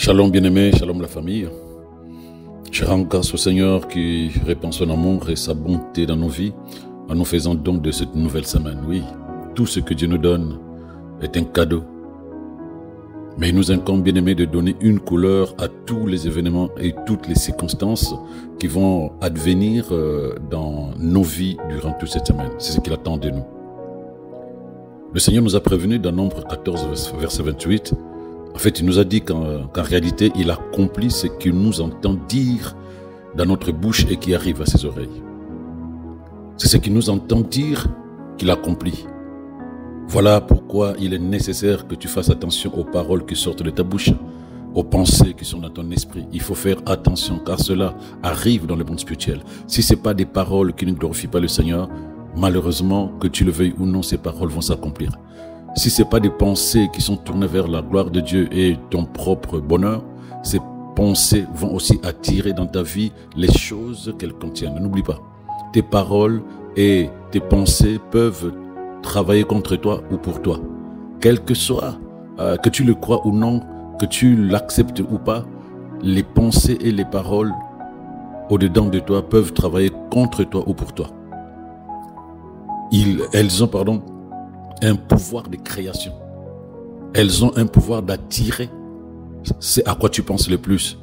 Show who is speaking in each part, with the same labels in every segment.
Speaker 1: Shalom bien-aimé, shalom la famille. Je rends grâce au Seigneur qui répand son amour et sa bonté dans nos vies en nous faisant don de cette nouvelle semaine. Oui, tout ce que Dieu nous donne est un cadeau. Mais il nous incombe, bien-aimé, de donner une couleur à tous les événements et toutes les circonstances qui vont advenir dans nos vies durant toute cette semaine. C'est ce qu'il attend de nous. Le Seigneur nous a prévenus dans Nombre 14, verset 28. En fait, il nous a dit qu'en réalité, il accomplit ce qu'il nous entend dire dans notre bouche et qui arrive à ses oreilles. C'est ce qu'il nous entend dire qu'il accomplit. Voilà pourquoi il est nécessaire que tu fasses attention aux paroles qui sortent de ta bouche, aux pensées qui sont dans ton esprit. Il faut faire attention car cela arrive dans le monde spirituel. Si ce n'est pas des paroles qui ne glorifient pas le Seigneur, malheureusement, que tu le veuilles ou non, ces paroles vont s'accomplir. Si ce n'est pas des pensées qui sont tournées vers la gloire de Dieu et ton propre bonheur, ces pensées vont aussi attirer dans ta vie les choses qu'elles contiennent. N'oublie pas, tes paroles et tes pensées peuvent travailler contre toi ou pour toi. Quel que soit, que tu le crois ou non, que tu l'acceptes ou pas, les pensées et les paroles au-dedans de toi peuvent travailler contre toi ou pour toi. Elles ont un pouvoir de création. Elles ont un pouvoir d'attirer. C'est à quoi tu penses le plus.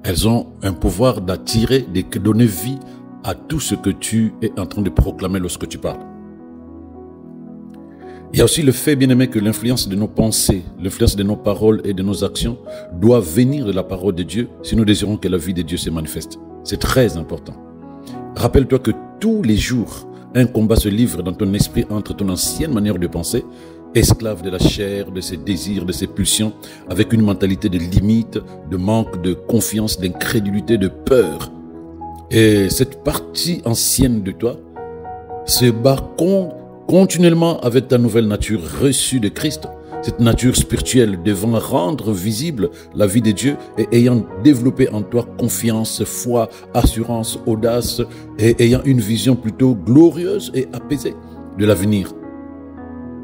Speaker 1: Elles ont un pouvoir d'attirer, de donner vie à tout ce que tu es en train de proclamer lorsque tu parles. Il y a aussi le fait, bien-aimé, que l'influence de nos pensées, l'influence de nos paroles et de nos actions doit venir de la parole de Dieu si nous désirons que la vie de Dieu se manifeste. C'est très important. Rappelle-toi que tous les jours, un combat se livre dans ton esprit entre ton ancienne manière de penser, esclave de la chair, de ses désirs, de ses pulsions, avec une mentalité de limite, de manque de confiance, d'incrédulité, de peur. Et cette partie ancienne de toi se bat continuellement avec ta nouvelle nature reçue de Christ, cette nature spirituelle devant rendre visible la vie de Dieu et ayant développé en toi confiance, foi, assurance, audace et ayant une vision plutôt glorieuse et apaisée de l'avenir.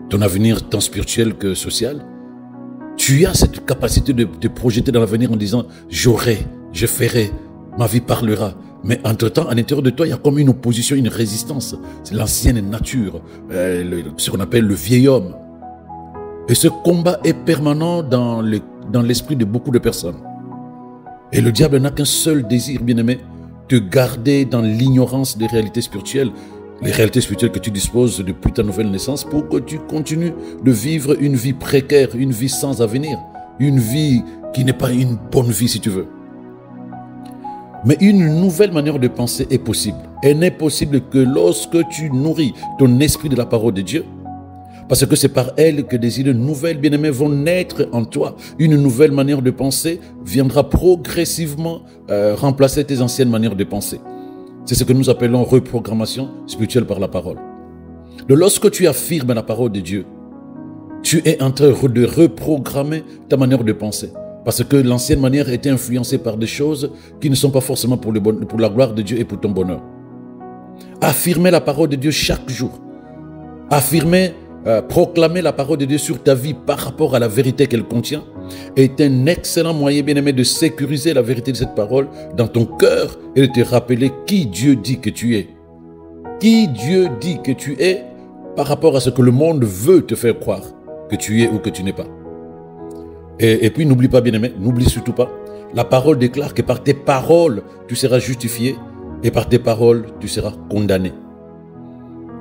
Speaker 1: Ton avenir tant spirituel que social, tu as cette capacité de te projeter dans l'avenir en disant « j'aurai, je ferai, ma vie parlera ». Mais entre-temps, à l'intérieur de toi, il y a comme une opposition, une résistance. C'est l'ancienne nature, ce qu'on appelle le vieil homme. Et ce combat est permanent dans l'esprit de beaucoup de personnes. Et le diable n'a qu'un seul désir, bien-aimé, te garder dans l'ignorance des réalités spirituelles, les réalités spirituelles que tu disposes depuis ta nouvelle naissance, pour que tu continues de vivre une vie précaire, une vie sans avenir, une vie qui n'est pas une bonne vie si tu veux. Mais une nouvelle manière de penser est possible. Elle n'est possible que lorsque tu nourris ton esprit de la parole de Dieu, parce que c'est par elle que des idées nouvelles, bien-aimées, vont naître en toi. Une nouvelle manière de penser viendra progressivement remplacer tes anciennes manières de penser. C'est ce que nous appelons reprogrammation spirituelle par la parole. Donc, lorsque tu affirmes la parole de Dieu, tu es en train de reprogrammer ta manière de penser. Parce que l'ancienne manière était influencée par des choses qui ne sont pas forcément pour la gloire de Dieu et pour ton bonheur. Affirmer la parole de Dieu chaque jour. Proclamer la parole de Dieu sur ta vie par rapport à la vérité qu'elle contient est un excellent moyen, bien-aimé, de sécuriser la vérité de cette parole dans ton cœur et de te rappeler qui Dieu dit que tu es. Qui Dieu dit que tu es par rapport à ce que le monde veut te faire croire que tu es ou que tu n'es pas. Et puis n'oublie pas, bien-aimé, n'oublie surtout pas, la parole déclare que par tes paroles tu seras justifié et par tes paroles tu seras condamné.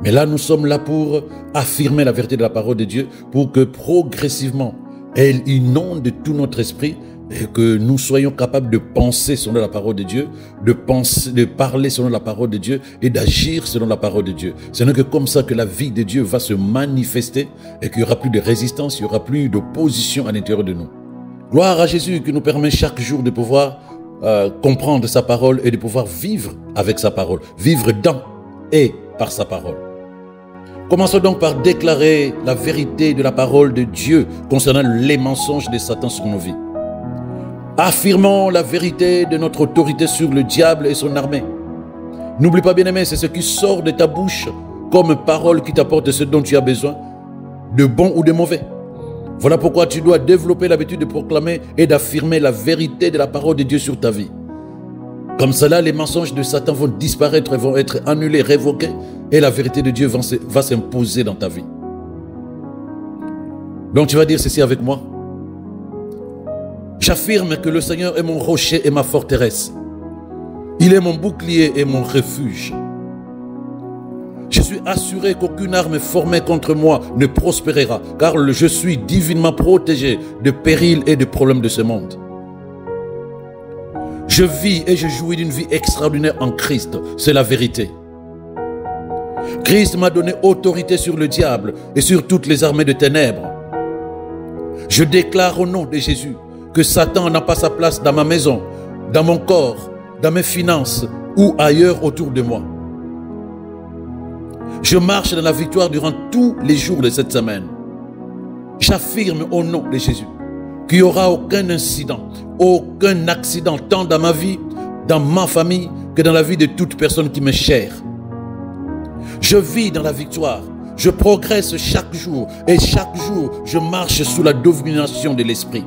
Speaker 1: Mais là, nous sommes là pour affirmer la vérité de la parole de Dieu, pour que progressivement, elle inonde tout notre esprit et que nous soyons capables de penser selon la parole de Dieu, de parler selon la parole de Dieu et d'agir selon la parole de Dieu. Ce n'est que comme ça que la vie de Dieu va se manifester et qu'il n'y aura plus de résistance, il n'y aura plus d'opposition à l'intérieur de nous. Gloire à Jésus qui nous permet chaque jour de pouvoir comprendre sa parole et de pouvoir vivre avec sa parole, vivre dans et par sa parole. Commençons donc par déclarer la vérité de la parole de Dieu concernant les mensonges de Satan sur nos vies. Affirmons la vérité de notre autorité sur le diable et son armée. N'oublie pas, bien-aimé, c'est ce qui sort de ta bouche comme parole qui t'apporte ce dont tu as besoin, de bon ou de mauvais. Voilà pourquoi tu dois développer l'habitude de proclamer et d'affirmer la vérité de la parole de Dieu sur ta vie. Comme cela, les mensonges de Satan vont disparaître, vont être annulés, révoqués, et la vérité de Dieu va s'imposer dans ta vie. Donc tu vas dire ceci avec moi. J'affirme que le Seigneur est mon rocher et ma forteresse. Il est mon bouclier et mon refuge. Je suis assuré qu'aucune arme formée contre moi ne prospérera, car je suis divinement protégé de périls et de problèmes de ce monde. Je vis et je jouis d'une vie extraordinaire en Christ, c'est la vérité. Christ m'a donné autorité sur le diable et sur toutes les armées de ténèbres. Je déclare au nom de Jésus que Satan n'a pas sa place dans ma maison, dans mon corps, dans mes finances ou ailleurs autour de moi. Je marche dans la victoire durant tous les jours de cette semaine. J'affirme au nom de Jésus qu'il n'y aura aucun incident, aucun accident, tant dans ma vie, dans ma famille, que dans la vie de toute personne qui m'est chère. Je vis dans la victoire. Je progresse chaque jour et chaque jour, je marche sous la domination de l'Esprit.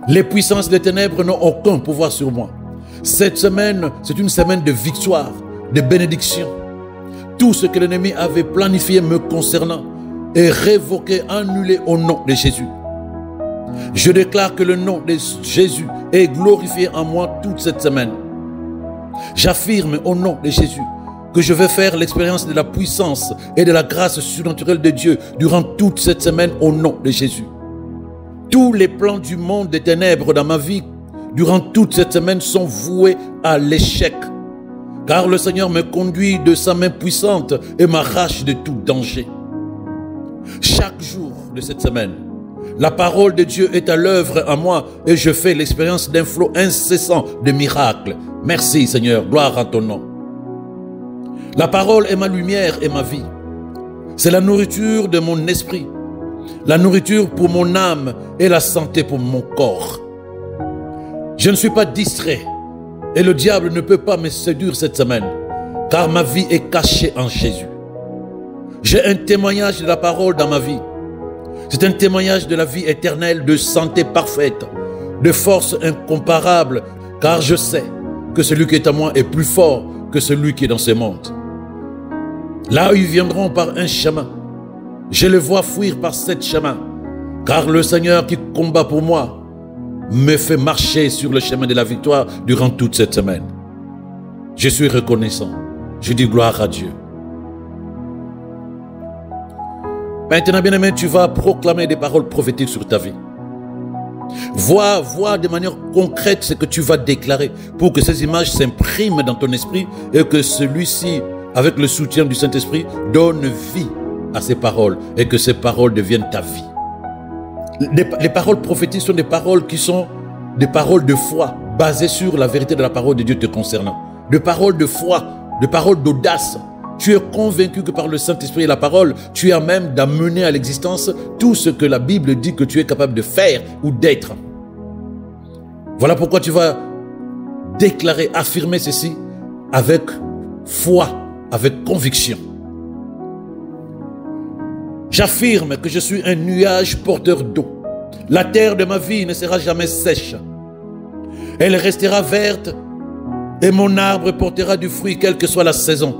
Speaker 1: Les puissances des ténèbres n'ont aucun pouvoir sur moi. Cette semaine, c'est une semaine de victoire, de bénédiction. Tout ce que l'ennemi avait planifié me concernant est révoqué, annulé au nom de Jésus. Je déclare que le nom de Jésus est glorifié en moi toute cette semaine. J'affirme au nom de Jésus que je vais faire l'expérience de la puissance et de la grâce surnaturelle de Dieu durant toute cette semaine au nom de Jésus. Tous les plans du monde des ténèbres dans ma vie durant toute cette semaine sont voués à l'échec. Car le Seigneur me conduit de sa main puissante et m'arrache de tout danger. Chaque jour de cette semaine, la parole de Dieu est à l'œuvre en moi et je fais l'expérience d'un flot incessant de miracles. Merci Seigneur, gloire à ton nom. La parole est ma lumière et ma vie. C'est la nourriture de mon esprit, la nourriture pour mon âme et la santé pour mon corps. Je ne suis pas distrait et le diable ne peut pas me séduire cette semaine, car ma vie est cachée en Jésus. J'ai un témoignage de la parole dans ma vie. C'est un témoignage de la vie éternelle, de santé parfaite, de force incomparable, car je sais que celui qui est à moi est plus fort que celui qui est dans ce monde. Là où ils viendront par un chemin, je les vois fuir par sept chemins, car le Seigneur qui combat pour moi me fait marcher sur le chemin de la victoire durant toute cette semaine. Je suis reconnaissant. Je dis gloire à Dieu. Maintenant, bien-aimé, tu vas proclamer des paroles prophétiques sur ta vie. Vois de manière concrète ce que tu vas déclarer pour que ces images s'impriment dans ton esprit et que celui-ci, avec le soutien du Saint-Esprit, donne vie à ces paroles et que ces paroles deviennent ta vie. Les paroles prophétiques sont des paroles qui sont des paroles de foi basées sur la vérité de la parole de Dieu te concernant. Des paroles de foi, des paroles d'audace. Tu es convaincu que par le Saint-Esprit et la parole, tu es à même d'amener à l'existence tout ce que la Bible dit que tu es capable de faire ou d'être. Voilà pourquoi tu vas déclarer, affirmer ceci avec foi, avec conviction. J'affirme que je suis un nuage porteur d'eau. La terre de ma vie ne sera jamais sèche. Elle restera verte et mon arbre portera du fruit quelle que soit la saison.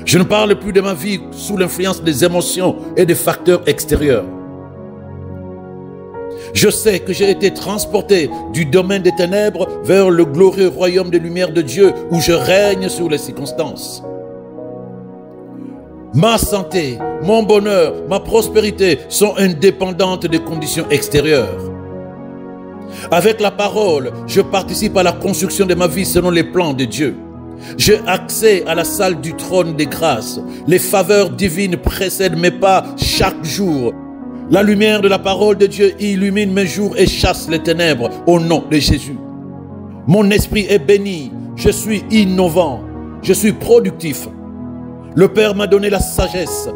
Speaker 1: Je ne parle plus de ma vie sous l'influence des émotions et des facteurs extérieurs. Je sais que j'ai été transporté du domaine des ténèbres vers le glorieux royaume des lumières de Dieu où je règne sur les circonstances. Ma santé, mon bonheur, ma prospérité sont indépendantes des conditions extérieures. Avec la parole, je participe à la construction de ma vie selon les plans de Dieu. J'ai accès à la salle du trône des grâces. Les faveurs divines précèdent mes pas chaque jour. La lumière de la parole de Dieu illumine mes jours et chasse les ténèbres au nom de Jésus. Mon esprit est béni. Je suis innovant. Je suis productif. Le Père m'a donné la sagesse,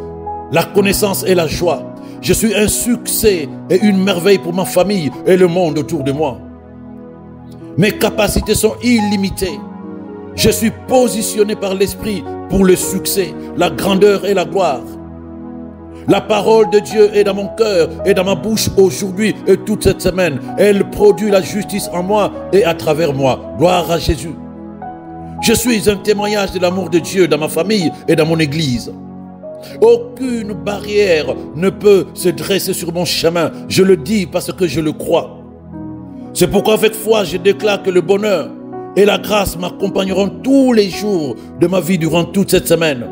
Speaker 1: la connaissance et la joie. Je suis un succès et une merveille pour ma famille et le monde autour de moi. Mes capacités sont illimitées. Je suis positionné par l'Esprit pour le succès, la grandeur et la gloire. La parole de Dieu est dans mon cœur et dans ma bouche aujourd'hui et toute cette semaine. Elle produit la justice en moi et à travers moi. Gloire à Jésus. Je suis un témoignage de l'amour de Dieu dans ma famille et dans mon église. Aucune barrière ne peut se dresser sur mon chemin. Je le dis parce que je le crois. C'est pourquoi avec foi, je déclare que le bonheur et la grâce m'accompagneront tous les jours de ma vie durant toute cette semaine.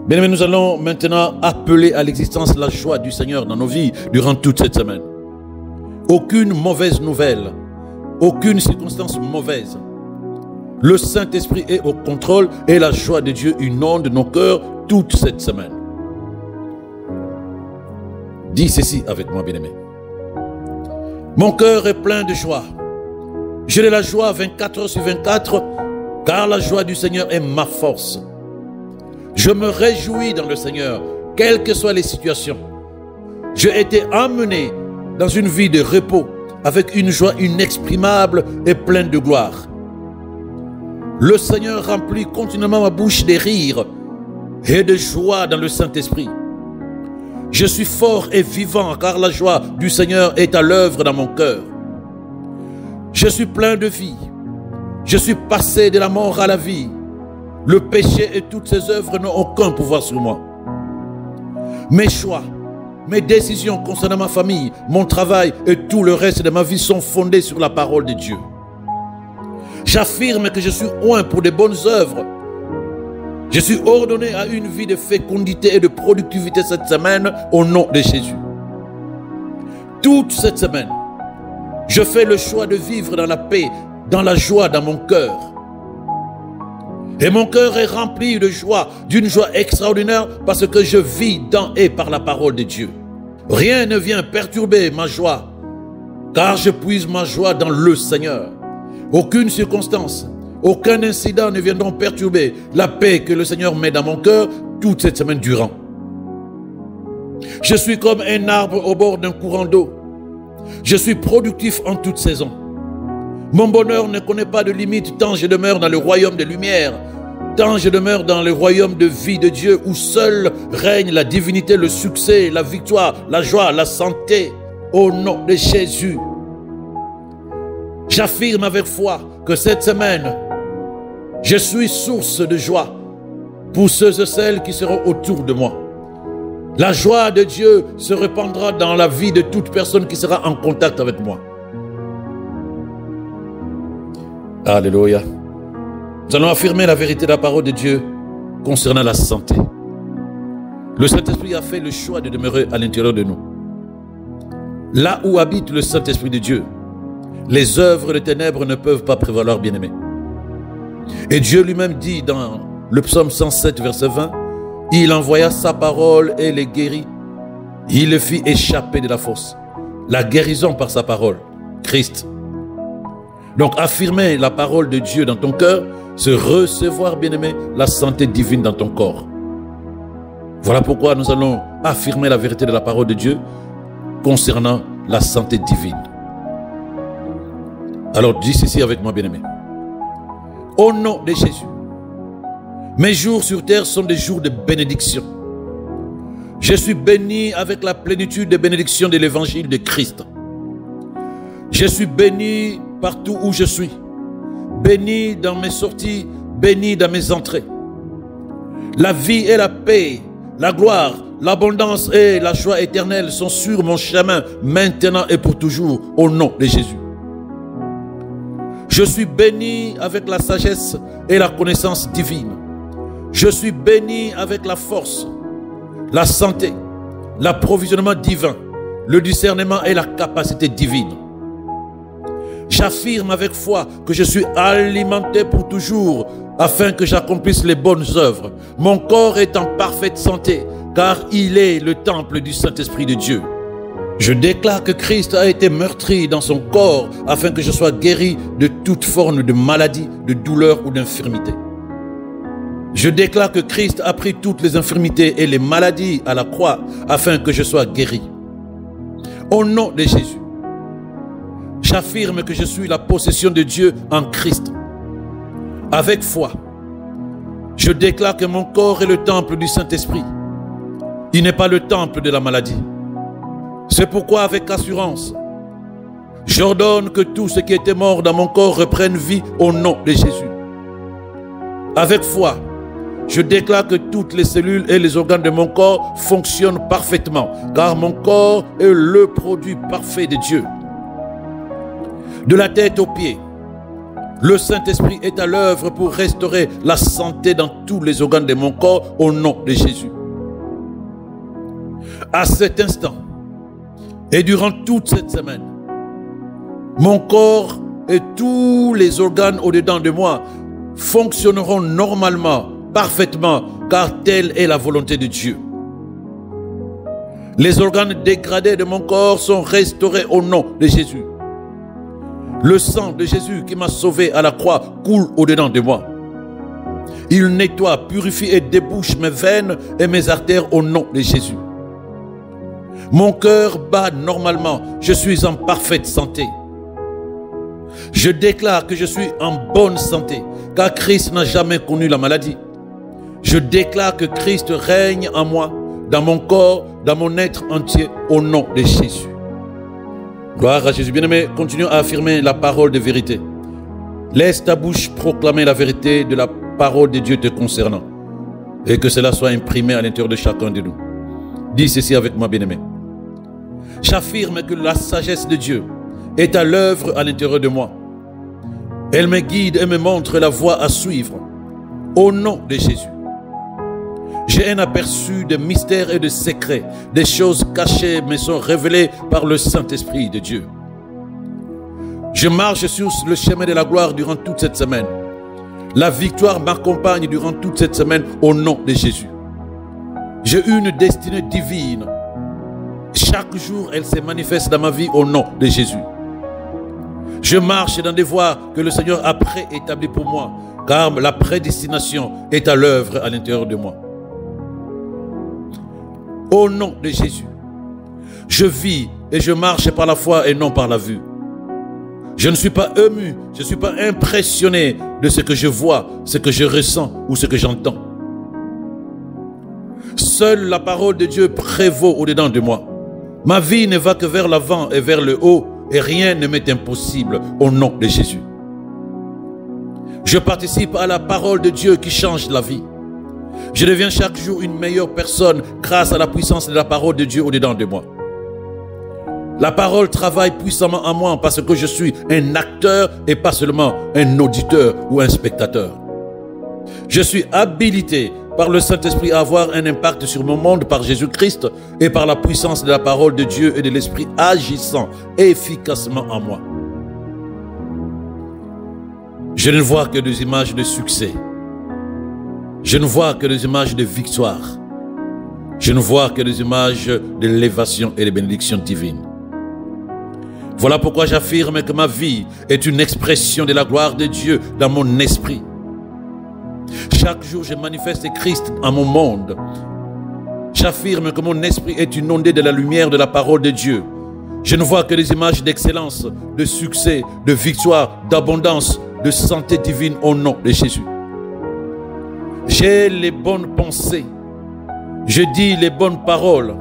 Speaker 1: Bien-aimés, nous allons maintenant appeler à l'existence la joie du Seigneur dans nos vies durant toute cette semaine. Aucune mauvaise nouvelle, aucune circonstance mauvaise. Le Saint-Esprit est au contrôle et la joie de Dieu inonde nos cœurs toute cette semaine. Dis ceci avec moi, bien-aimé. Mon cœur est plein de joie. Je l'ai la joie 24 heures sur 24, car la joie du Seigneur est ma force. Je me réjouis dans le Seigneur, quelles que soient les situations. J'ai été emmené dans une vie de repos, avec une joie inexprimable et pleine de gloire. Le Seigneur remplit continuellement ma bouche de rires et de joie dans le Saint-Esprit. Je suis fort et vivant, car la joie du Seigneur est à l'œuvre dans mon cœur. Je suis plein de vie. Je suis passé de la mort à la vie. Le péché et toutes ses œuvres n'ont aucun pouvoir sur moi. Mes choix, mes décisions concernant ma famille, mon travail et tout le reste de ma vie sont fondés sur la parole de Dieu. J'affirme que je suis oint pour de bonnes œuvres. Je suis ordonné à une vie de fécondité et de productivité cette semaine au nom de Jésus. Toute cette semaine, je fais le choix de vivre dans la paix, dans la joie dans mon cœur. Et mon cœur est rempli de joie, d'une joie extraordinaire parce que je vis dans et par la parole de Dieu. Rien ne vient perturber ma joie, car je puise ma joie dans le Seigneur. Aucune circonstance, aucun incident ne viendront perturber la paix que le Seigneur met dans mon cœur toute cette semaine durant. Je suis comme un arbre au bord d'un courant d'eau. Je suis productif en toute saison. Mon bonheur ne connaît pas de limite tant je demeure dans le royaume de lumière, tant je demeure dans le royaume de vie de Dieu où seul règne la divinité, le succès, la victoire, la joie, la santé. Au nom de Jésus. J'affirme avec foi que cette semaine, je suis source de joie pour ceux et celles qui seront autour de moi. La joie de Dieu se répandra dans la vie de toute personne qui sera en contact avec moi. Alléluia. Nous allons affirmer la vérité de la parole de Dieu concernant la santé. Le Saint-Esprit a fait le choix de demeurer à l'intérieur de nous. Là où habite le Saint-Esprit de Dieu, les œuvres des ténèbres ne peuvent pas prévaloir, bien-aimés. Et Dieu lui-même dit dans le psaume 107, verset 20, « Il envoya sa parole et les guérit. Il le fit échapper de la fosse. » La guérison par sa parole, Christ. Donc affirmer la parole de Dieu dans ton cœur, c'est recevoir, bien-aimé, la santé divine dans ton corps. Voilà pourquoi nous allons affirmer la vérité de la parole de Dieu concernant la santé divine. Alors dis ceci avec moi, bien-aimé. Au nom de Jésus, mes jours sur terre sont des jours de bénédiction. Je suis béni avec la plénitude des bénédictions de l'évangile de Christ. Je suis béni partout où je suis, béni dans mes sorties, béni dans mes entrées. La vie et la paix, la gloire, l'abondance et la joie éternelle sont sur mon chemin maintenant et pour toujours au nom de Jésus. Je suis béni avec la sagesse et la connaissance divine. Je suis béni avec la force, la santé, l'approvisionnement divin, le discernement et la capacité divine. J'affirme avec foi que je suis alimenté pour toujours afin que j'accomplisse les bonnes œuvres. Mon corps est en parfaite santé car il est le temple du Saint-Esprit de Dieu. Je déclare que Christ a été meurtri dans son corps afin que je sois guéri de toute forme de maladie, de douleur ou d'infirmité. Je déclare que Christ a pris toutes les infirmités et les maladies à la croix afin que je sois guéri. Au nom de Jésus, j'affirme que je suis la possession de Dieu en Christ. Avec foi, je déclare que mon corps est le temple du Saint-Esprit. Il n'est pas le temple de la maladie. C'est pourquoi avec assurance, j'ordonne que tout ce qui était mort dans mon corps reprenne vie au nom de Jésus. Avec foi, je déclare que toutes les cellules et les organes de mon corps fonctionnent parfaitement, car mon corps est le produit parfait de Dieu. De la tête aux pieds, le Saint-Esprit est à l'œuvre pour restaurer la santé dans tous les organes de mon corps au nom de Jésus. À cet instant, et durant toute cette semaine, mon corps et tous les organes au-dedans de moi fonctionneront normalement, parfaitement, car telle est la volonté de Dieu. Les organes dégradés de mon corps sont restaurés au nom de Jésus. Le sang de Jésus qui m'a sauvé à la croix coule au-dedans de moi. Il nettoie, purifie et débouche mes veines et mes artères au nom de Jésus. Mon cœur bat normalement. Je suis en parfaite santé. Je déclare que je suis en bonne santé, car Christ n'a jamais connu la maladie. Je déclare que Christ règne en moi, dans mon corps, dans mon être entier, au nom de Jésus. Gloire à Jésus. Bien-aimé, continue à affirmer la parole de vérité. Laisse ta bouche proclamer la vérité de la parole de Dieu te concernant, et que cela soit imprimé à l'intérieur de chacun de nous. Dis ceci avec moi, bien-aimé. J'affirme que la sagesse de Dieu est à l'œuvre à l'intérieur de moi. Elle me guide et me montre la voie à suivre. Au nom de Jésus. J'ai un aperçu de mystères et de secrets. Des choses cachées me sont révélées par le Saint-Esprit de Dieu. Je marche sur le chemin de la gloire durant toute cette semaine. La victoire m'accompagne durant toute cette semaine au nom de Jésus. J'ai une destinée divine. Chaque jour, elle se manifeste dans ma vie au nom de Jésus. Je marche dans des voies que le Seigneur a préétablies pour moi, car la prédestination est à l'œuvre à l'intérieur de moi. Au nom de Jésus, je vis et je marche par la foi et non par la vue. Je ne suis pas ému, je ne suis pas impressionné de ce que je vois, ce que je ressens ou ce que j'entends. Seule la parole de Dieu prévaut au-dedans de moi. Ma vie ne va que vers l'avant et vers le haut, et rien ne m'est impossible au nom de Jésus. Je participe à la parole de Dieu qui change la vie. Je deviens chaque jour une meilleure personne grâce à la puissance de la parole de Dieu au-dedans de moi. La parole travaille puissamment en moi parce que je suis un acteur et pas seulement un auditeur ou un spectateur. Je suis habilité par le Saint-Esprit à avoir un impact sur mon monde par Jésus-Christ et par la puissance de la parole de Dieu et de l'Esprit agissant efficacement en moi. Je ne vois que des images de succès. Je ne vois que des images de victoire. Je ne vois que des images de l'élévation et de bénédiction divine. Voilà pourquoi j'affirme que ma vie est une expression de la gloire de Dieu dans mon esprit. Chaque jour, je manifeste Christ en mon monde. J'affirme que mon esprit est inondé de la lumière de la parole de Dieu. Je ne vois que des images d'excellence, de succès, de victoire, d'abondance, de santé divine au nom de Jésus. J'ai les bonnes pensées. Je dis les bonnes paroles.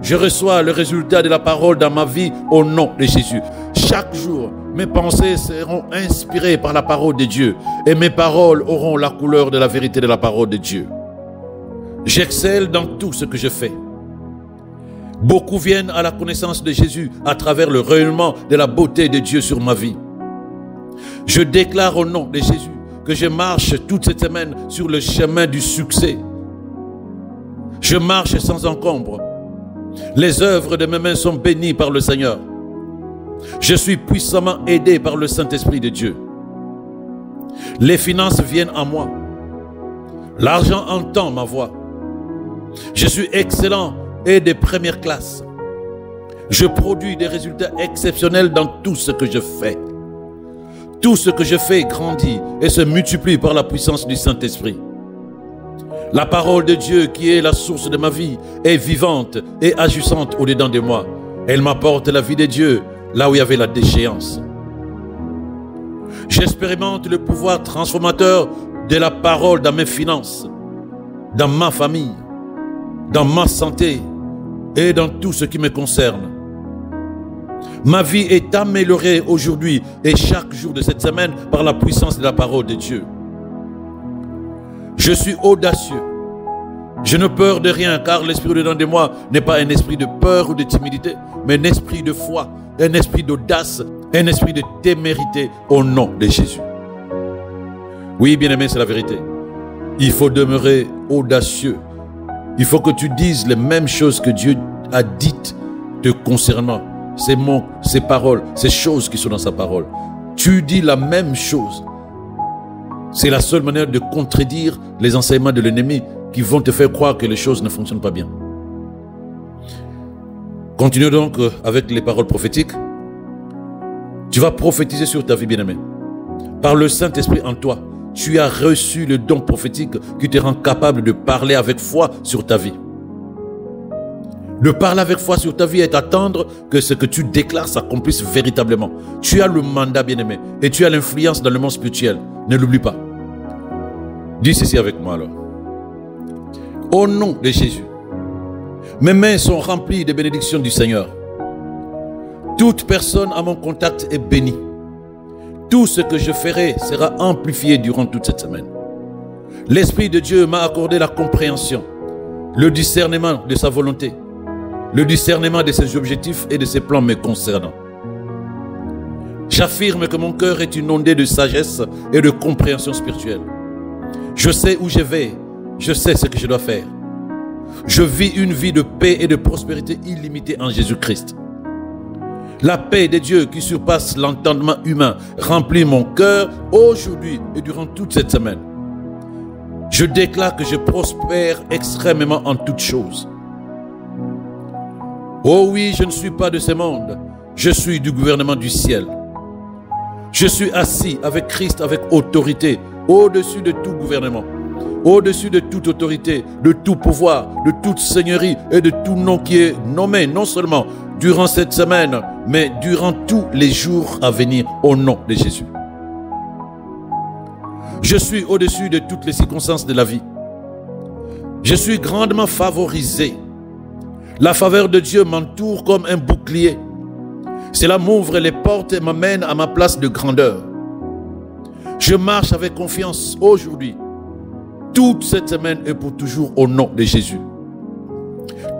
Speaker 1: Je reçois le résultat de la parole dans ma vie au nom de Jésus. Chaque jour, mes pensées seront inspirées par la parole de Dieu et mes paroles auront la couleur de la vérité de la parole de Dieu. J'excelle dans tout ce que je fais. Beaucoup viennent à la connaissance de Jésus à travers le rayonnement de la beauté de Dieu sur ma vie. Je déclare au nom de Jésus que je marche toute cette semaine sur le chemin du succès. Je marche sans encombre. Les œuvres de mes mains sont bénies par le Seigneur. Je suis puissamment aidé par le Saint-Esprit de Dieu. Les finances viennent à moi. L'argent entend ma voix. Je suis excellent et de première classe. Je produis des résultats exceptionnels dans tout ce que je fais. Tout ce que je fais grandit et se multiplie par la puissance du Saint-Esprit. La parole de Dieu, qui est la source de ma vie, est vivante et agissante au-dedans de moi. Elle m'apporte la vie de Dieu là où il y avait la déchéance. J'expérimente le pouvoir transformateur de la parole dans mes finances, dans ma famille. dans ma santé et dans tout ce qui me concerne. Ma vie est améliorée aujourd'hui et chaque jour de cette semaine par la puissance de la parole de Dieu. Je suis audacieux. Je ne peur de rien, car l'esprit dedans de moi n'est pas un esprit de peur ou de timidité, mais un esprit de foi, un esprit d'audace, un esprit de témérité au nom de Jésus. Oui, bien-aimé, c'est la vérité. Il faut demeurer audacieux. Il faut que tu dises les mêmes choses que Dieu a dites te concernant. Ces mots, ces paroles, ces choses qui sont dans sa parole. Tu dis la même chose. C'est la seule manière de contredire les enseignements de l'ennemi qui vont te faire croire que les choses ne fonctionnent pas bien. Continue donc avec les paroles prophétiques. Tu vas prophétiser sur ta vie, bien-aimé. Par le Saint-Esprit en toi, tu as reçu le don prophétique qui te rend capable de parler avec foi sur ta vie. De parler avec foi sur ta vie est attendre que ce que tu déclares s'accomplisse véritablement. Tu as le mandat, bien-aimé, et tu as l'influence dans le monde spirituel. Ne l'oublie pas. Dis ceci avec moi alors. Au nom de Jésus, mes mains sont remplies des bénédictions du Seigneur. Toute personne à mon contact est bénie. Tout ce que je ferai sera amplifié durant toute cette semaine. L'Esprit de Dieu m'a accordé la compréhension, le discernement de sa volonté, le discernement de ses objectifs et de ses plans me concernant. J'affirme que mon cœur est une ondée de sagesse et de compréhension spirituelle. Je sais où je vais, je sais ce que je dois faire. Je vis une vie de paix et de prospérité illimitée en Jésus-Christ. La paix de Dieu qui surpasse l'entendement humain remplit mon cœur aujourd'hui et durant toute cette semaine. Je déclare que je prospère extrêmement en toutes choses. Oh oui, je ne suis pas de ce monde, je suis du gouvernement du ciel. Je suis assis avec Christ avec autorité, au-dessus de tout gouvernement, au-dessus de toute autorité, de tout pouvoir, de toute seigneurie et de tout nom qui est nommé, non seulement durant cette semaine, mais durant tous les jours à venir, au nom de Jésus. Je suis au-dessus de toutes les circonstances de la vie. Je suis grandement favorisé. La faveur de Dieu m'entoure comme un bouclier. Cela m'ouvre les portes et m'amène à ma place de grandeur. Je marche avec confiance aujourd'hui. Toute cette semaine et pour toujours au nom de Jésus.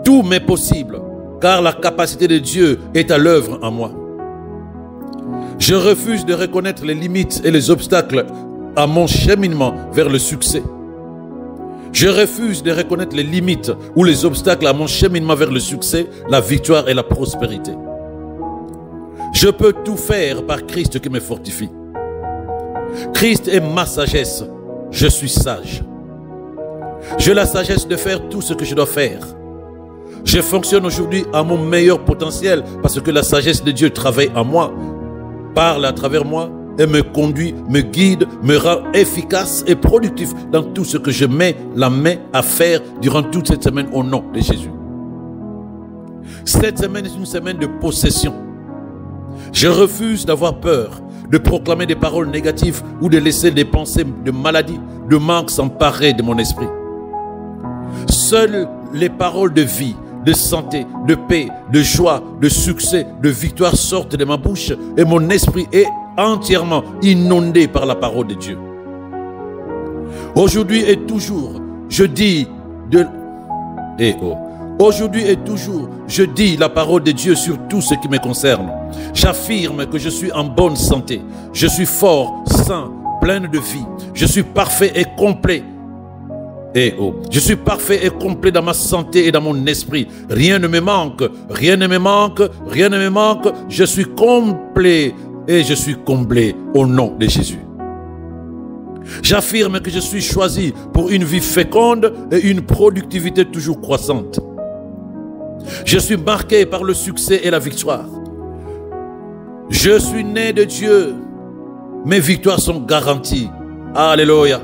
Speaker 1: Tout m'est possible, car la capacité de Dieu est à l'œuvre en moi. Je refuse de reconnaître les limites et les obstacles à mon cheminement vers le succès. Je refuse de reconnaître les limites ou les obstacles à mon cheminement vers le succès, la victoire et la prospérité. Je peux tout faire par Christ qui me fortifie. Christ est ma sagesse. Je suis sage. J'ai la sagesse de faire tout ce que je dois faire. Je fonctionne aujourd'hui à mon meilleur potentiel parce que la sagesse de Dieu travaille en moi, parle à travers moi et me conduit, me guide, me rend efficace et productif dans tout ce que je mets la main à faire durant toute cette semaine au nom de Jésus. Cette semaine est une semaine de possession. Je refuse d'avoir peur, de proclamer des paroles négatives ou de laisser des pensées de maladie, de manque s'emparer de mon esprit. Seules les paroles de vie, de santé, de paix, de joie, de succès, de victoire sortent de ma bouche et mon esprit est entièrement inondé par la parole de Dieu. Aujourd'hui et toujours, je dis Aujourd'hui et toujours, je dis la parole de Dieu sur tout ce qui me concerne. J'affirme que je suis en bonne santé. Je suis fort, sain, plein de vie. Je suis parfait et complet. Je suis parfait et complet dans ma santé et dans mon esprit. Rien ne me manque, rien ne me manque, rien ne me manque. Je suis complet et je suis comblé au nom de Jésus. J'affirme que je suis choisi pour une vie féconde et une productivité toujours croissante. Je suis marqué par le succès et la victoire. Je suis né de Dieu. Mes victoires sont garanties. Alléluia.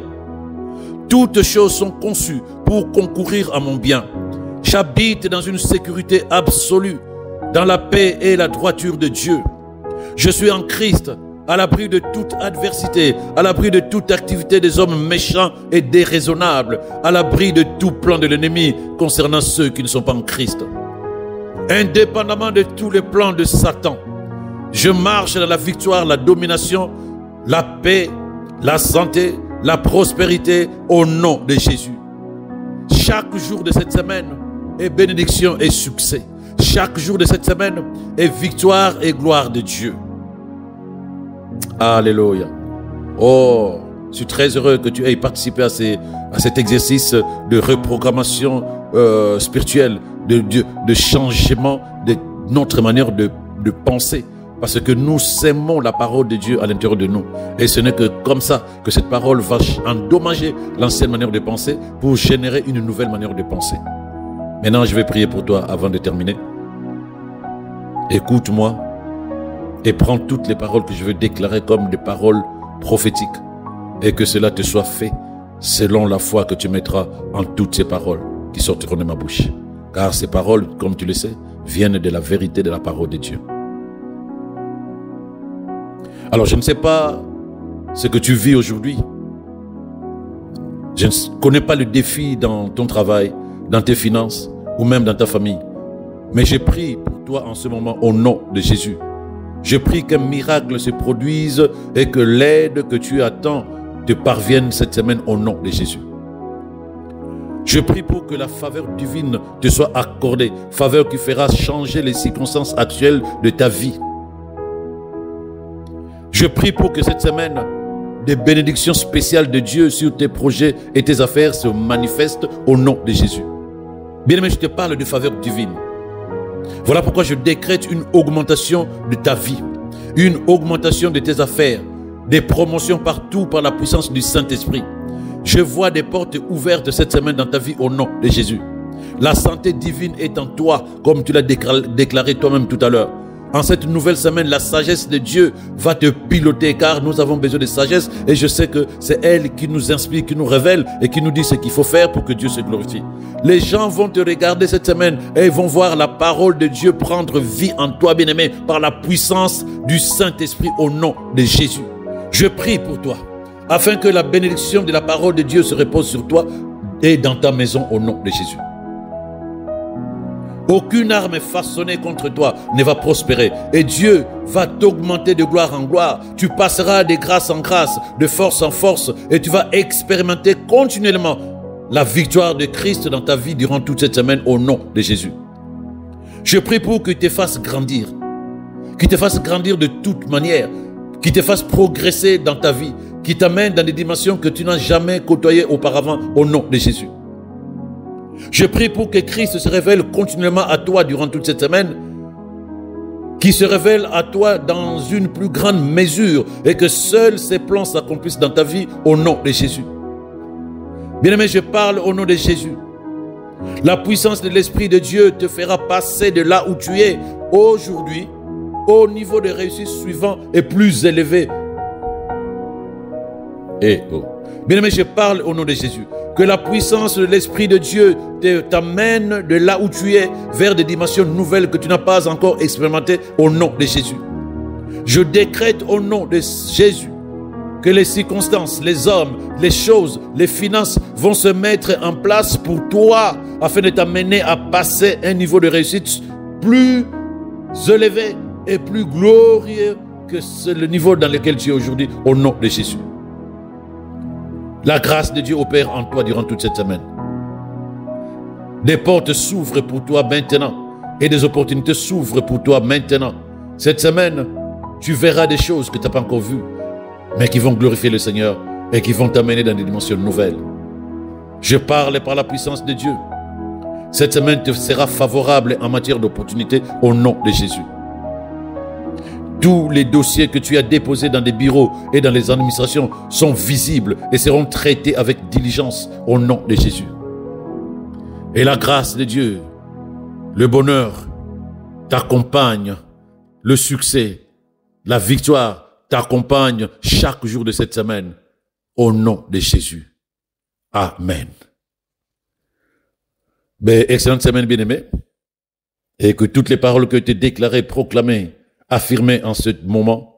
Speaker 1: Toutes choses sont conçues pour concourir à mon bien. J'habite dans une sécurité absolue, dans la paix et la droiture de Dieu. Je suis en Christ à l'abri de toute adversité, à l'abri de toute activité des hommes méchants et déraisonnables, à l'abri de tout plan de l'ennemi concernant ceux qui ne sont pas en Christ. Indépendamment de tous les plans de Satan, je marche dans la victoire, la domination, la paix, la santé, la prospérité au nom de Jésus. Chaque jour de cette semaine est bénédiction et succès. Chaque jour de cette semaine est victoire et gloire de Dieu. Alléluia. Oh, je suis très heureux que tu aies participé à cet exercice de reprogrammation spirituelle, de changement de notre manière de penser. Parce que nous aimons la parole de Dieu à l'intérieur de nous. Et ce n'est que comme ça que cette parole va endommager l'ancienne manière de penser pour générer une nouvelle manière de penser. Maintenant, je vais prier pour toi avant de terminer. Écoute-moi et prends toutes les paroles que je veux déclarer comme des paroles prophétiques. Et que cela te soit fait selon la foi que tu mettras en toutes ces paroles qui sortiront de ma bouche. Car ces paroles, comme tu le sais, viennent de la vérité de la parole de Dieu. Alors, je ne sais pas ce que tu vis aujourd'hui. Je ne connais pas le défi dans ton travail, dans tes finances ou même dans ta famille. Mais je prie pour toi en ce moment au nom de Jésus. Je prie qu'un miracle se produise et que l'aide que tu attends te parvienne cette semaine au nom de Jésus. Je prie pour que la faveur divine te soit accordée, faveur qui fera changer les circonstances actuelles de ta vie. Je prie pour que cette semaine, des bénédictions spéciales de Dieu sur tes projets et tes affaires se manifestent au nom de Jésus. Bien-aimé, je te parle de faveur divine. Voilà pourquoi je décrète une augmentation de ta vie, une augmentation de tes affaires, des promotions partout par la puissance du Saint-Esprit. Je vois des portes ouvertes cette semaine dans ta vie au nom de Jésus. La santé divine est en toi, comme tu l'as déclaré toi-même tout à l'heure. En cette nouvelle semaine, la sagesse de Dieu va te piloter car nous avons besoin de sagesse et je sais que c'est elle qui nous inspire, qui nous révèle et qui nous dit ce qu'il faut faire pour que Dieu se glorifie. Les gens vont te regarder cette semaine et ils vont voir la parole de Dieu prendre vie en toi, bien-aimé, par la puissance du Saint-Esprit au nom de Jésus. Je prie pour toi afin que la bénédiction de la parole de Dieu se repose sur toi et dans ta maison au nom de Jésus. Aucune arme façonnée contre toi ne va prospérer. Et Dieu va t'augmenter de gloire en gloire. Tu passeras de grâce en grâce, de force en force. Et tu vas expérimenter continuellement la victoire de Christ dans ta vie durant toute cette semaine au nom de Jésus. Je prie pour qu'il te fasse grandir. Qu'il te fasse grandir de toute manière. Qu'il te fasse progresser dans ta vie. Qu'il t'amène dans des dimensions que tu n'as jamais côtoyées auparavant au nom de Jésus. Je prie pour que Christ se révèle continuellement à toi durant toute cette semaine, qu'il se révèle à toi dans une plus grande mesure et que seuls ses plans s'accomplissent dans ta vie au nom de Jésus. Bien-aimé, je parle au nom de Jésus. La puissance de l'Esprit de Dieu te fera passer de là où tu es aujourd'hui au niveau de réussite suivant et plus élevé. Bien-aimé, je parle au nom de Jésus. Que la puissance de l'Esprit de Dieu t'amène de là où tu es vers des dimensions nouvelles que tu n'as pas encore expérimentées au nom de Jésus. Je décrète au nom de Jésus que les circonstances, les hommes, les choses, les finances vont se mettre en place pour toi afin de t'amener à passer un niveau de réussite plus élevé et plus glorieux que le niveau dans lequel tu es aujourd'hui au nom de Jésus. La grâce de Dieu opère en toi durant toute cette semaine. Des portes s'ouvrent pour toi maintenant et des opportunités s'ouvrent pour toi maintenant. Cette semaine, tu verras des choses que tu n'as pas encore vues, mais qui vont glorifier le Seigneur et qui vont t'amener dans des dimensions nouvelles. Je parle par la puissance de Dieu. Cette semaine te sera favorable en matière d'opportunités au nom de Jésus. Tous les dossiers que tu as déposés dans des bureaux et dans les administrations sont visibles et seront traités avec diligence au nom de Jésus. Et la grâce de Dieu, le bonheur t'accompagne, le succès, la victoire t'accompagne chaque jour de cette semaine au nom de Jésus. Amen. Excellente semaine, bien-aimés. Et que toutes les paroles que tu as déclarées, proclamées, affirmées en ce moment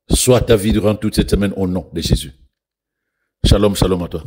Speaker 1: soit ta vie durant toute cette semaine au nom de Jésus. Shalom, shalom à toi.